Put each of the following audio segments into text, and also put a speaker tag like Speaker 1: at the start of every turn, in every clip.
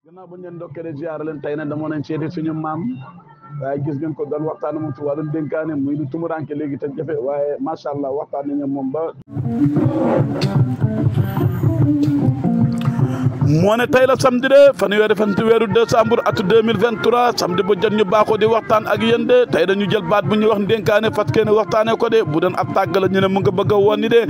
Speaker 1: gannaaw bu ñu leen ndokkee ziar leen tey nag dama leen seeti suñu maam waaye gis ngeen ko doon waxtaan moom ci wàllum dénkaane muy lu tumuranke léegi te jafe waaye macha allah waxtaan nañu moom ba. moo ne tey la samedi de fanweeri fan ci weeru décembre atu 2023 samedi bu jot ñu baaxoo di waxtaan ak yéen de tey dañu jël baat bu ñuy wax ndénkaane fas kenn waxtaane ko de bu doon ab tàgg la ñu ne mu nga bëgg a woon ni de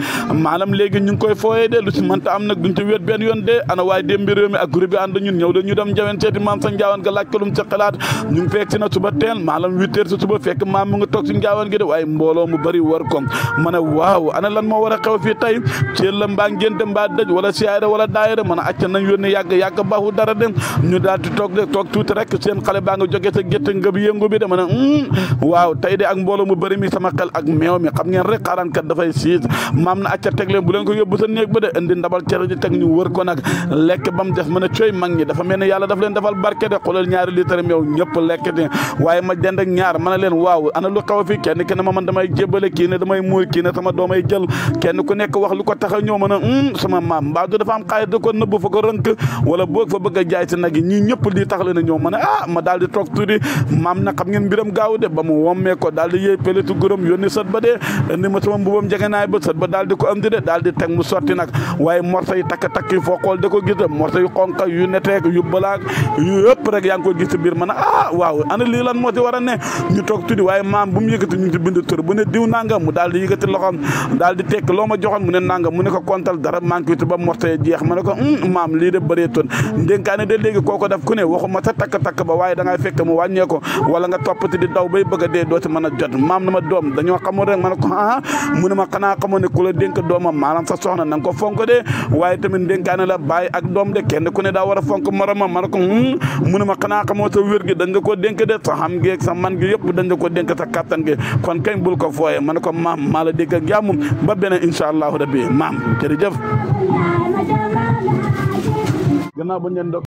Speaker 1: maanaam léegi ñu ngi koy fooyee de lu si mënta am nag duñ ci wéet benn yoon de ana waaye démb réew mi ak groupe bi ànd ñun ñëw de ñu dem njaween seeti maam sa njaawan ga laaj ko lu mu ca xalaat ñu ngi fekk si na suba teel maanaam 8 heures si suba fekk maam mu nga toog si njaawan gi de waaye mbooloo mu bëri war ko ma ne waaw ana lan moo war a xew fii tey ci la mbaa ngénte mbaa dëj wala siyaare wala daayira mën a acca nañ yónni yàgg baaxu dara dem ñu daal di toog tuuti rek seen xale baa nga jógee sa gétt ngëb yëngu bi de ma ne waaw tey de ak mbooloo mu bëri mi sama xel ak meew mi xam ngeen rek xaaraankat dafay siis maam na acca teg leen bu leen ko yóbbu sa néeg ba de indi ndabal cere ji teg ñu wër ko nag lekk ba mu def ma ne cooy mag ñi dafa mel ne yàlla daf leen defal barke de xoolal ñaari litre meew ñëpp lekk de waaye ma dend ak ñaar ma ne leen waaw ana lu xaw fi kenn ki ne ma man damay jébbale kii ne damay muur kii ne sama doomay jël kenn ku nekk wax lu ko tax a ñëw ma ne sama maam mbaa du dafa am xaalis da ko nëbb fa ko rënk wala boog fa bëgg a jaay si nag yi ñii ñëpp lii tax leen a ñëw ma ne ma daal di toog tuuti maam na xam ngeen mbiram gaaw de ba mu wommee ko daal di yëy peletu gërëm yónni sët ba de indi ma sama mbubam jegenaay ba sët ba daal di ko am di de daal di teg mu sotti nag waaye morso yi takk yi foo xool da ko gis de morso yu xonk yu neteek yu balaak yu yëpp rek yaa ngi ko gis si biir ma ne waaw ana lii lan moo ci war a ne ñu toog tuuti waaye maam bu mu yëkkati ñu ci bind tur bu ne diw nangam mu daal di yëkkati loxoom daal di tekk loo ma joxoon mu ne nangam mu ne ko kontal dara manqué ba morso yi jeex ma ne ko maam lii de bëreetoon ndénkaane de léegi kooko def ku ne waxuma sa takk ba waaye da ngay fekk mu wàññee ko wala nga toppati di daw bay bëgg a dee dooti mën a jot maam na ma doom dañoo xamul rek ma ne ko mu ne ma xanaa xamoon ne ku la dénk doomam maanaam sa soxna na nga ko fonk de waaye tamit ndénkaane la bàyyi ak doom de kenn ku ne daa war a fonk moromam ma ne ko mu ne ma xanaa xamoo sa wér gi dañ nga ko dénk de sa xam gi sa man gi yëpp dañ nga ko dénk sa kattan gi kon kañ bul ko fooye ma ne ko maam maa la dégg ak jàmm ba beneen incha allahu rabbi maam jërëjëf gannaaw bu ñu leen